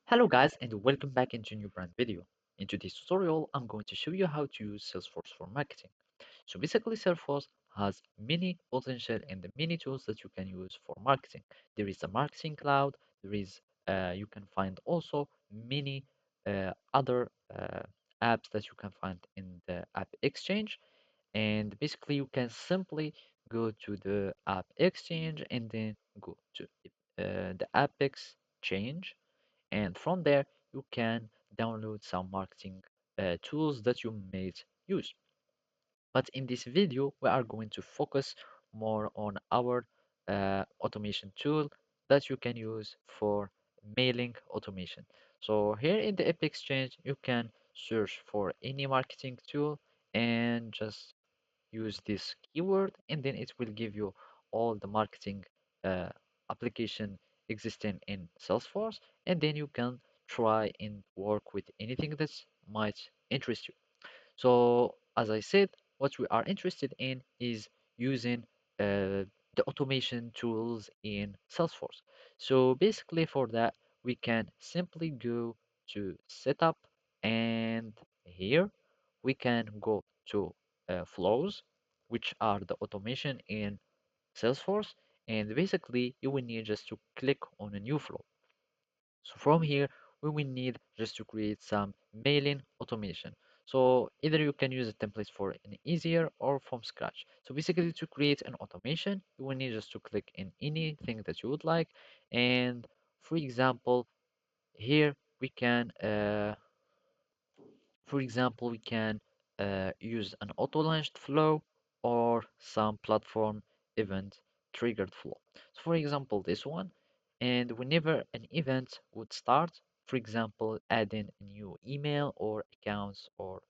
Hello guys and welcome back into a new brand video. In today's tutorial, I'm going to show you how to use Salesforce for marketing. So basically Salesforce has many potential and many tools that you can use for marketing. There is a marketing cloud, you can find also many other apps that you can find in the app exchange, and basically you can simply go to the app exchange and then go to the app exchange, and from there you can download some marketing tools that you may use. But in this video we are going to focus more on our automation tool that you can use for mailing automation. So here in the app exchange you can search for any marketing tool and just use this keyword, and then it will give you all the marketing uh, application existing in Salesforce, and then you can try and work with anything that might interest you. So as I said, what we are interested in is using the automation tools in Salesforce. So basically for that, we can simply go to setup, and here we can go to flows, which are the automation in Salesforce. And basically you will need just to click on a new flow. So from here, we will need just to create some mailing automation. So either you can use a template for an easier or from scratch. So basically to create an automation, you will need just to click in anything that you would like. And for example, here we can we can use an auto-launched flow or some platform event triggered flow. So for example, this one, and whenever an event would start, for example, adding a new email or accounts or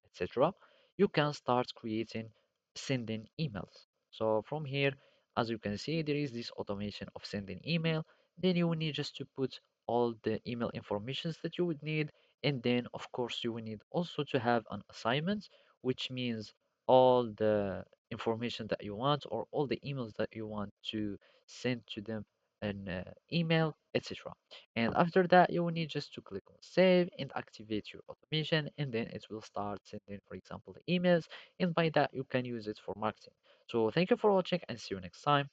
etc., you can start creating sending emails. So from here, as you can see, there is this automation of sending email. Then you will need just to put all the email informations that you would need, and then of course you will need also to have an assignment, which means all the information that you want or all the emails that you want to send to them an email, etc. And after that, you will need just to click on save and activate your automation, and then it will start sending, for example, the emails. And by that, you can use it for marketing. So thank you for watching and see you next time.